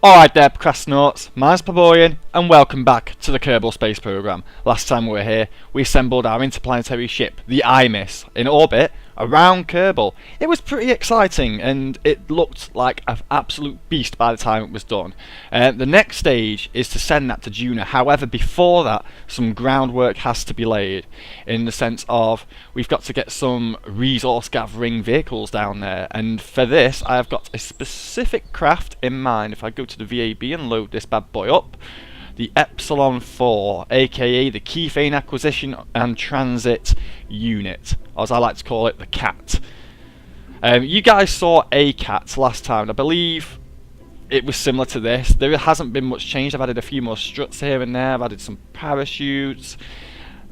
Alright there, Procrastinauts, mine's Pleborian, and welcome back to the Kerbal Space Program. Last time we were here, we assembled our interplanetary ship, the I.M.I.S, in orbit around Kerbal. It was pretty exciting, and it looked like an absolute beast by the time it was done. The next stage is to send that to duna. However, before that, some groundwork has to be laid, in the sense of we've got to get some resource gathering vehicles down there, and for this I have got a specific craft in mind. If I go to the VAB and load this bad boy up, the Epsilon 4, aka the K.A.T Acquisition and Transit Unit, or as I like to call it, the K.A.T. You guys saw a K.A.T last time. I believe it was similar to this. There hasn't been much change. I've added a few more struts here and there. I've added some parachutes.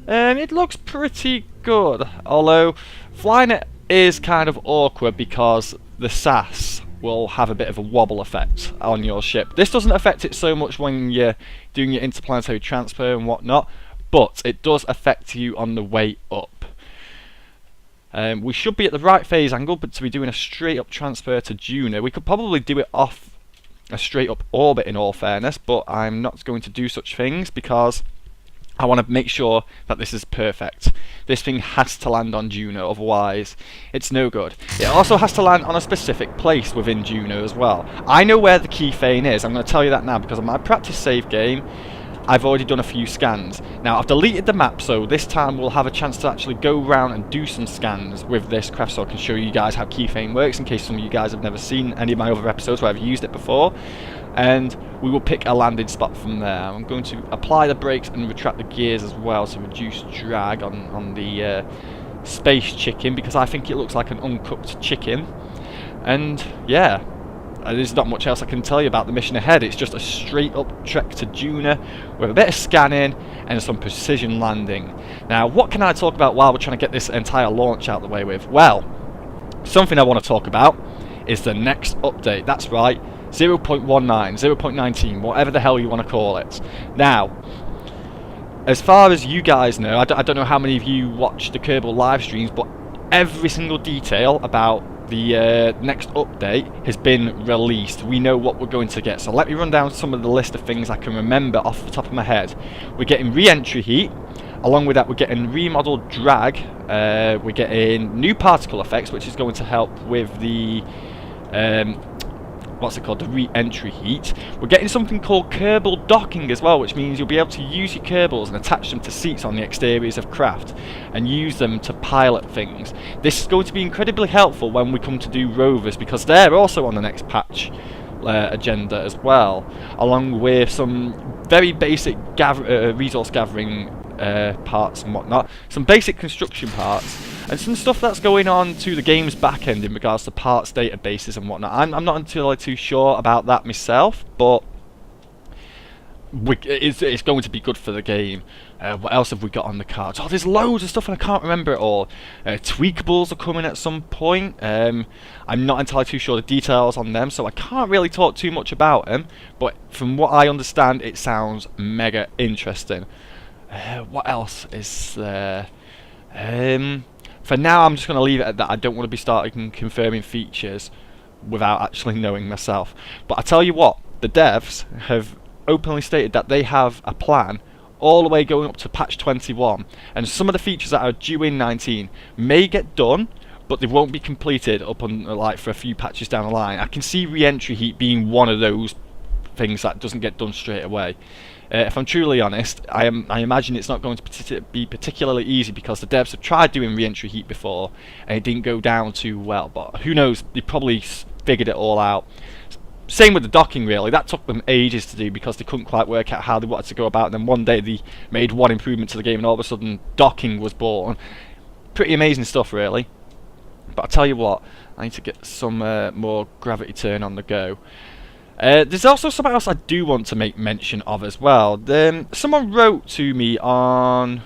It looks pretty good, although flying it is kind of awkward because the SAS will have a bit of a wobble effect on your ship. This doesn't affect it so much when you're doing your interplanetary transfer and whatnot, but it does affect you on the way up. We should be at the right phase angle, but to be doing a straight up transfer to duna, we could probably do it off a straight up orbit in all fairness, but I'm not going to do such things because I want to make sure that this is perfect. This thing has to land on duna, otherwise it's no good. It also has to land on a specific place within duna as well. I know where the K.A.T is. I'm going to tell you that now because on my practice save game I've already done a few scans. Now I've deleted the map, so this time we'll have a chance to actually go around and do some scans with this craft, so I can show you guys how K.A.T works in case some of you guys have never seen any of my other episodes where I've used it before. And we will pick a landing spot from there. I'm going to apply the brakes and retract the gears as well to reduce drag on the space chicken, because I think it looks like an uncooked chicken. And yeah, there's not much else I can tell you about the mission ahead. It's just a straight up trek to duna with a bit of scanning and some precision landing. Now what can I talk about while we're trying to get this entire launch out of the way with? Well, something I want to talk about is the next update. That's right, 0.19, 0.19, whatever the hell you want to call it. Now, as far as you guys know, I don't know how many of you watch the Kerbal live streams, but every single detail about the next update has been released. We know what we're going to get. So let me run down some of the list of things I can remember off the top of my head. We're getting re-entry heat. Along with that, we're getting remodeled drag. We're getting new particle effects, which is going to help with the what's it called, the re-entry heat. We're getting something called kerbal docking as well, which means you'll be able to use your kerbals and attach them to seats on the exteriors of craft and use them to pilot things. This is going to be incredibly helpful when we come to do rovers, because they're also on the next patch agenda as well, along with some very basic resource gathering parts and whatnot, some basic construction parts, and some stuff that's going on to the game's back end in regards to parts databases and whatnot. I'm not entirely too sure about that myself, but it's going to be good for the game. What else have we got on the cards? Oh, there's loads of stuff and I can't remember it all. Tweakables are coming at some point. I'm not entirely too sure the details on them, so I can't really talk too much about them, but from what I understand, it sounds mega interesting. What else is there? For now, I'm just going to leave it at that. I don't want to be starting confirming features without actually knowing myself. But I tell you what, the devs have openly stated that they have a plan all the way going up to patch 21, and some of the features that are due in 19 may get done, but they won't be completed up on for a few patches down the line. I can see re-entry heat being one of those things that doesn't get done straight away. If I'm truly honest, I imagine it's not going to be particularly easy, because the devs have tried doing re-entry heat before and it didn't go down too well, but who knows, they probably figured it all out. Same with the docking really, that took them ages to do because they couldn't quite work out how they wanted to go about it, and then one day they made one improvement to the game and all of a sudden docking was born. Pretty amazing stuff really. But I'll tell you what, I need to get some more gravity turn on the go. There's also something else I do want to make mention of as well. Someone wrote to me on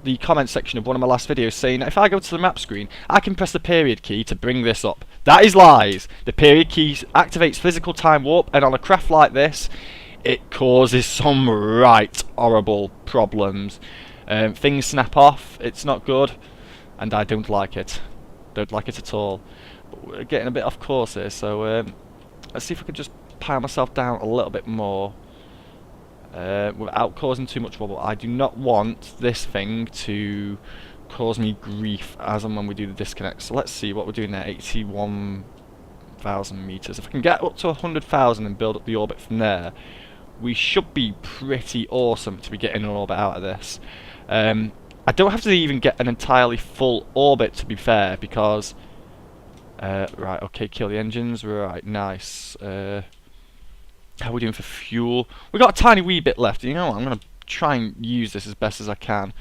the comment section of one of my last videos saying that if I go to the map screen, I can press the period key to bring this up. That is lies. The period key activates physical time warp, and on a craft like this, it causes some right horrible problems. Things snap off, it's not good, and I don't like it. Don't like it at all. But we're getting a bit off course here, so let's see if we can just pile myself down a little bit more without causing too much wobble. I do not want this thing to cause me grief as and when we do the disconnect. So let's see what we're doing there. 81,000 meters. If I can get up to 100,000 and build up the orbit from there, we should be pretty awesome to be getting an orbit out of this. I don't have to even get an entirely full orbit, to be fair, because right, okay, kill the engines. Right, nice. How are we doing for fuel? We've got a tiny wee bit left. You know what? I'm going to try and use this as best as I can,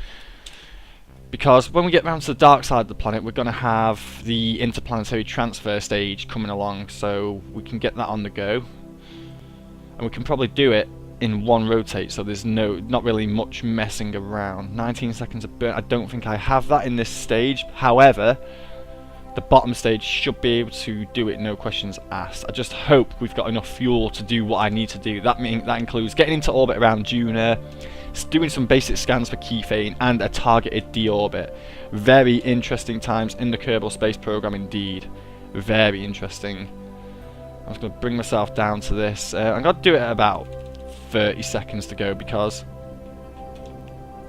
because when we get round to the dark side of the planet, we're going to have the interplanetary transfer stage coming along, so we can get that on the go. And we can probably do it in one rotate, so there's not really much messing around. 19 seconds of burn. I don't think I have that in this stage. However, the bottom stage should be able to do it, no questions asked. I just hope we've got enough fuel to do what I need to do. That includes getting into orbit around Duna, doing some basic scans for K.A.T, and a targeted deorbit. Very interesting times in the Kerbal space program indeed. Very interesting. I'm just going to bring myself down to this. I'm going to do it at about 30 seconds to go, because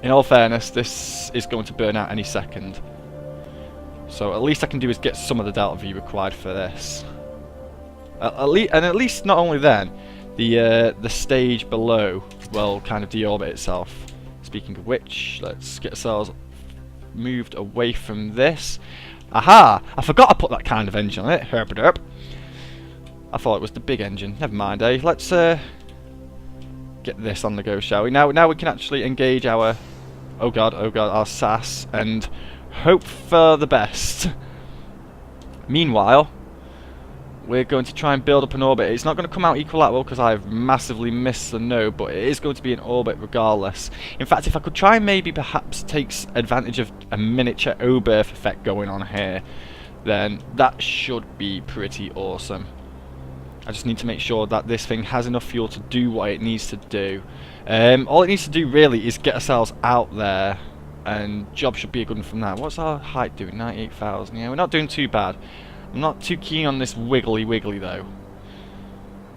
in all fairness, this is going to burn out any second. So at least I can do is get some of the delta V required for this. At least not only then, the stage below will kind of deorbit itself. Speaking of which, let's get ourselves moved away from this. Aha! I forgot I put that kind of engine on it. Herp derp. I thought it was the big engine. Never mind, eh? Let's get this on the go, shall we? Now we can actually engage our oh god, our SAS and hope for the best. Meanwhile, we're going to try and build up an orbit. It's not going to come out equilateral because I've massively missed the node, but it is going to be an orbit regardless. In fact, if I could try and maybe perhaps take advantage of a miniature O-berth effect going on here, then that should be pretty awesome. I just need to make sure that this thing has enough fuel to do what it needs to do. All it needs to do really is get ourselves out there, and job should be a good one from that. What's our height doing? 98,000. Yeah, we're not doing too bad. I'm not too keen on this wiggly though.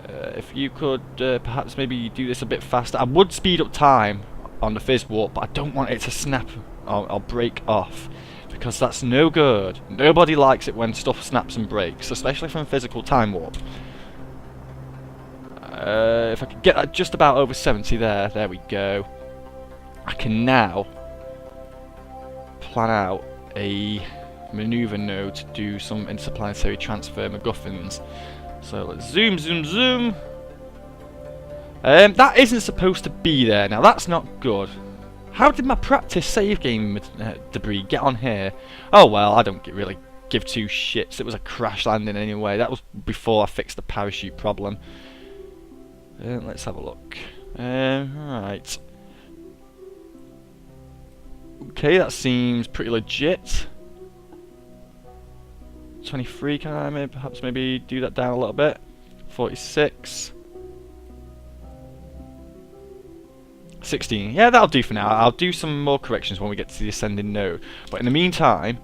If you could perhaps maybe do this a bit faster. I would speed up time on the fizz warp, but I don't want it to snap or break off, because that's no good. Nobody likes it when stuff snaps and breaks, especially from physical time warp. If I could get that just about over 70 there we go. I can now plan out a maneuver node to do some interplanetary transfer MacGuffins. So let's zoom. That isn't supposed to be there. Now that's not good. How did my practice save game debris get on here? Oh well, I don't really give two shits. It was a crash landing anyway. That was before I fixed the parachute problem. Let's have a look. Right. Okay, that seems pretty legit. 23, can I perhaps maybe do that down a little bit? 46. 16. Yeah, that'll do for now. I'll do some more corrections when we get to the ascending node. But in the meantime,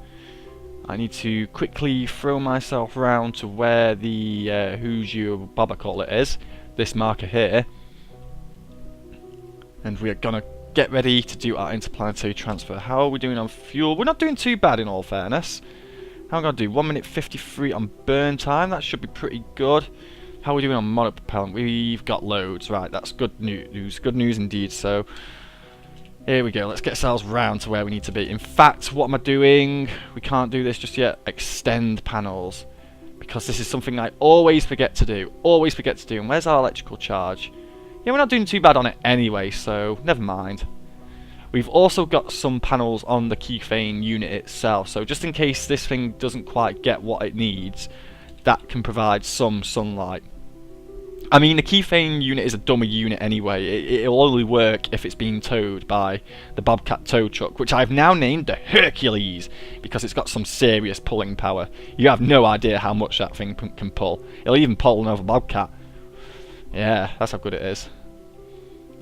I need to quickly throw myself round to where the who's you Baba call it is. This marker here. And we're gonna get ready to do our interplanetary transfer. How are we doing on fuel? We're not doing too bad in all fairness. How am I going to do? 1 minute 53 on burn time. That should be pretty good. How are we doing on monopropellant? We've got loads. Right, that's good news. Good news indeed. So, here we go. Let's get ourselves round to where we need to be. In fact, what am I doing? We can't do this just yet. Extend panels. Because this is something I always forget to do. Always forget to do. And where's our electrical charge? Yeah, we're not doing too bad on it anyway, so never mind. We've also got some panels on the K.A.T unit itself, so just in case this thing doesn't quite get what it needs, that can provide some sunlight. I mean, the K.A.T unit is a dummy unit anyway. It'll only work if it's being towed by the Bobcat tow truck, which I've now named the Hercules, because it's got some serious pulling power. You have no idea how much that thing can pull. It'll even pull another Bobcat. Yeah, that's how good it is.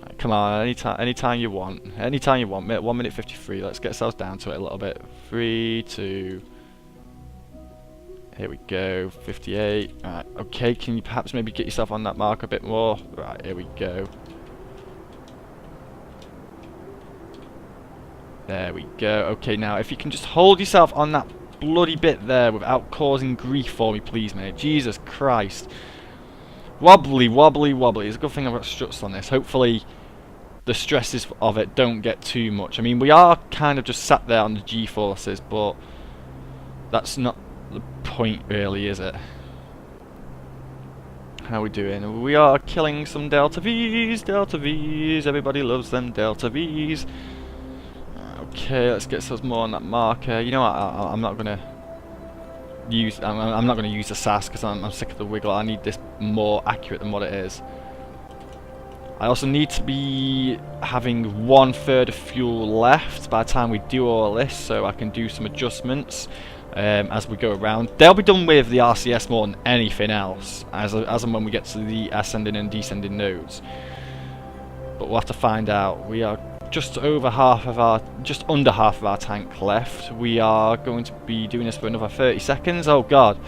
Right, come on, anytime you want. Anytime you want. 1 minute 53. Let's get ourselves down to it a little bit. 3, 2... Here we go, 58. Right, okay, can you perhaps maybe get yourself on that mark a bit more? Right, here we go. There we go. Okay, now if you can just hold yourself on that bloody bit there without causing grief for me, please, mate. Jesus Christ. Wobbly, wobbly, wobbly. It's a good thing I've got struts on this. Hopefully the stresses of it don't get too much. I mean, we are kind of just sat there on the G-forces, but that's not the point really, is it? How are we doing? We are killing some Delta V's, Delta V's. Everybody loves them Delta V's. Okay, let's get some more on that marker. You know what? I'm not gonna use. I'm not gonna use the SAS because I'm sick of the wiggle. I need this more accurate than what it is. I also need to be having 1/3 of fuel left by the time we do all this, so I can do some adjustments as we go around. They'll be done with the RCS more than anything else, as and when we get to the ascending and descending nodes. But we'll have to find out. We are just under half of our tank left. We are going to be doing this for another 30 seconds. Oh god,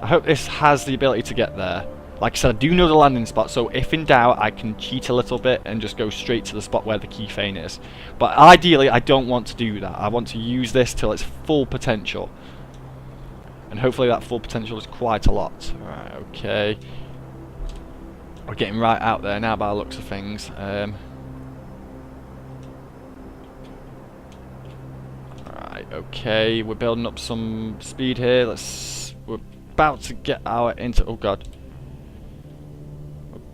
I hope this has the ability to get there. Like I said, I do know the landing spot, so if in doubt I can cheat a little bit and just go straight to the spot where the key feint is. But ideally I don't want to do that. I want to use this till its full potential, and hopefully that full potential is quite a lot. Right, okay, we're getting right out there now by the looks of things. Okay, we're building up some speed here. We're about to get our oh god.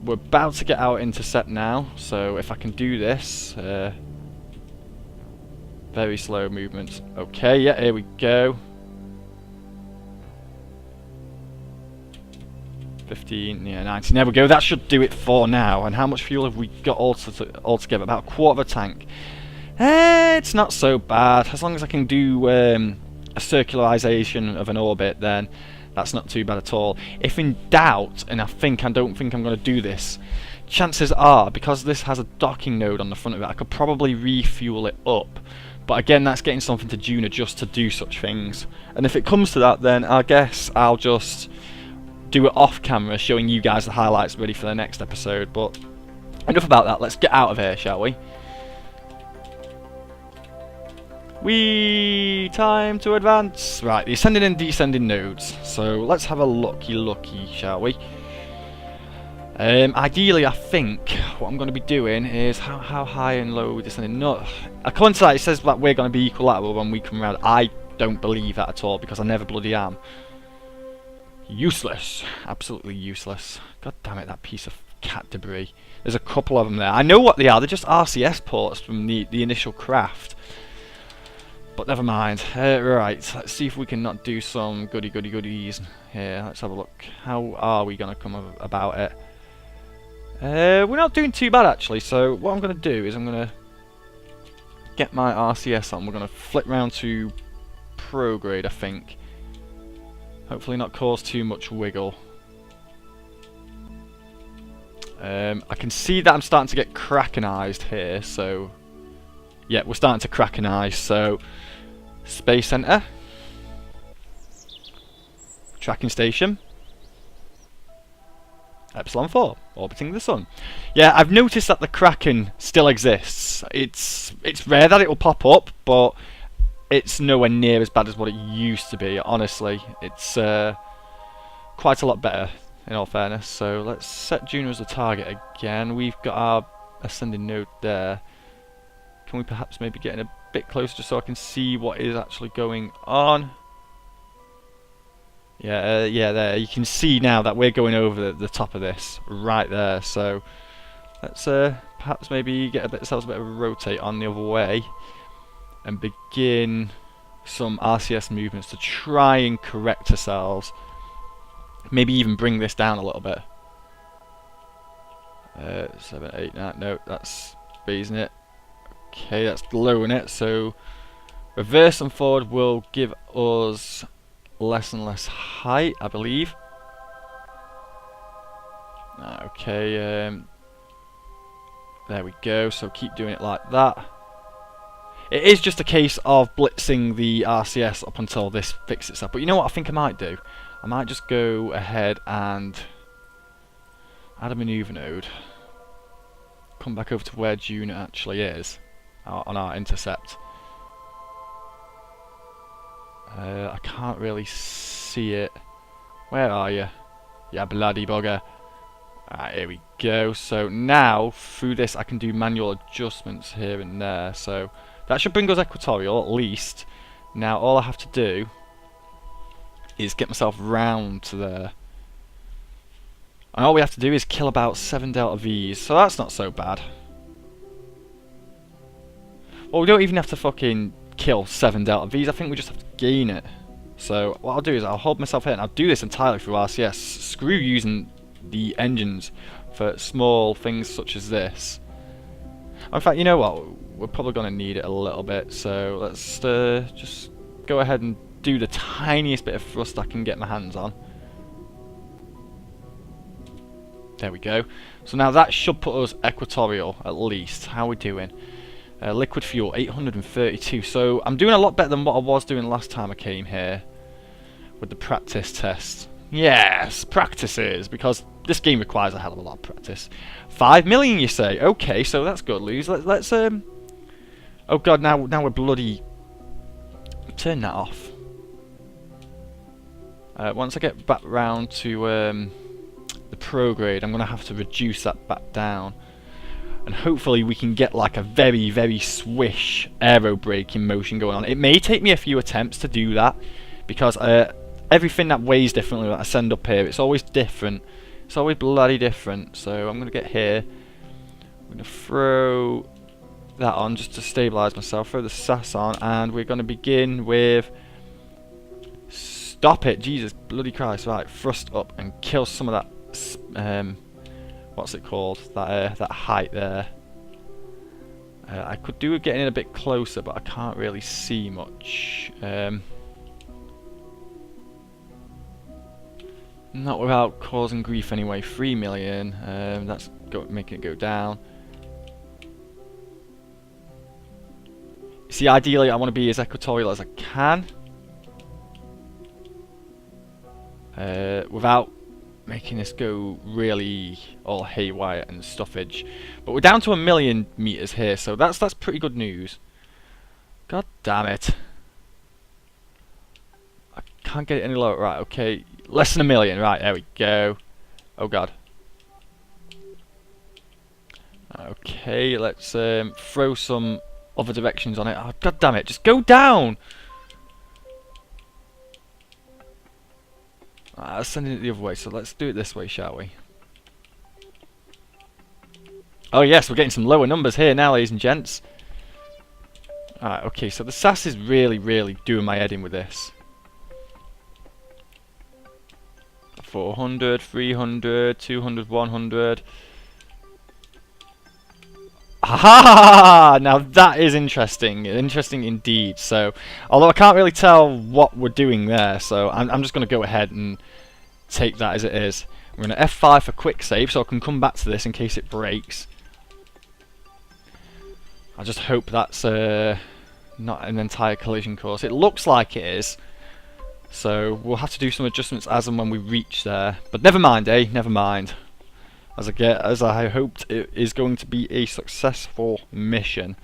We're about to get our intercept now, so if I can do this, very slow movements. Okay, yeah, here we go. 15, yeah, 19. There we go. That should do it for now. And how much fuel have we got altogether? About a quarter of a tank. It's not so bad. As long as I can do a circularization of an orbit, then that's not too bad at all. If in doubt, and I don't think I'm going to do this, chances are, because this has a docking node on the front of it, I could probably refuel it up. But again, that's getting something to duna just to do such things. And if it comes to that, then I guess I'll just do it off camera, showing you guys the highlights ready for the next episode. But enough about that. Let's get out of here, shall we? Time to advance. Right, the ascending and descending nodes. So let's have a looky, shall we? Ideally, I think what I'm going to be doing is how high and low we're descending. No, according to that, it says that we're going to be equilateral when we come around. I don't believe that at all, because I never bloody am. Useless, absolutely useless. God damn it, that piece of cat debris. There's a couple of them there. I know what they are. They're just RCS ports from the initial craft. But never mind. Right, let's see if we can not do some goodies here. Let's have a look. How are we going to come about it? We're not doing too bad, actually. So what I'm going to do is I'm going to get my RCS on. We're going to flip round to prograde, I think. Hopefully not cause too much wiggle. I can see that I'm starting to get krakenized here, so yeah, we're starting to krakenize. So Space Center, tracking station, Epsilon 4, orbiting the sun. Yeah, I've noticed that the Kraken still exists. It's rare that it will pop up, but it's nowhere near as bad as what it used to be. Honestly, it's quite a lot better, in all fairness. So let's set Juno as a target again. We've got our ascending node there. Can we perhaps maybe get in a bit closer just so I can see what is actually going on? Yeah, yeah, there. You can see now that we're going over the top of this right there. So let's perhaps maybe get ourselves a bit of a rotate on the other way and begin some RCS movements to try and correct ourselves. Maybe even bring this down a little bit. 7, 8, 9. No, that's raising it. Okay, that's lowering it. So reverse and forward will give us less and less height, I believe. Okay, there we go. So keep doing it like that. It is just a case of blitzing the RCS up until this fixes itself. But you know what I think I might do? I might just go ahead and add a maneuver node. Come back over to where duna actually is on our intercept. I can't really see it. Where are you? Yeah, bloody bugger. Alright, here we go. So now, through this, I can do manual adjustments here and there. So that should bring us equatorial, at least. Now, all I have to do is get myself round to there. And all we have to do is kill about 7 delta V's. So that's not so bad. Well, we don't even have to fucking kill 7 delta V's. I think we just have to gain it. So what I'll do is I'll hold myself here, and I'll do this entirely through RCS. Screw using the engines for small things such as this. In fact, you know what? We're probably going to need it a little bit. So let's just go ahead and do the tiniest bit of thrust I can get my hands on. There we go. So now that should put us equatorial at least. How are we doing? Liquid fuel 832. So I'm doing a lot better than what I was doing last time I came here with the practice test. Yes, practices, because this game requires a hell of a lot of practice. 5 million, you say? Okay, so that's good, Lose. Let's oh god, now we're bloody. Turn that off. Once I get back round to the prograde, I'm gonna have to reduce that back down. And hopefully we can get like a very, very swish aero braking motion going on. It may take me a few attempts to do that, because everything that weighs differently that I send up here, it's always different. It's always bloody different. So I'm going to get here. I'm going to throw that on just to stabilise myself. Throw the SAS on, and we're going to begin with... Stop it! Jesus bloody Christ. Right, thrust up and kill some of that... what's it called? That height there. I could do with getting in a bit closer, but I can't really see much. Not without causing grief anyway. 3 million. That's making it go down. See, ideally I want to be as equatorial as I can. Without making this go really all haywire and stuffage. But we're down to 1 million meters here, so that's pretty good news. God damn it. I can't get it any lower. Right, okay. Less than 1 million. Right, there we go. Oh god. Okay, let's throw some other directions on it. Oh god damn it, just go down! Sending it the other way, so let's do it this way, shall we? Oh yes, we're getting some lower numbers here now, ladies and gents. Alright, okay, so the SAS is really, really doing my head in with this. 400, 300, 200, 100. Aha! Now that is interesting. Interesting indeed. So, although I can't really tell what we're doing there, so I'm just going to go ahead and take that as it is. We're going to F5 for quick save, so I can come back to this in case it breaks. I just hope that's not an entire collision course. It looks like it is. So we'll have to do some adjustments as and when we reach there. But never mind, eh? Never mind. As I hoped, it is going to be a successful mission.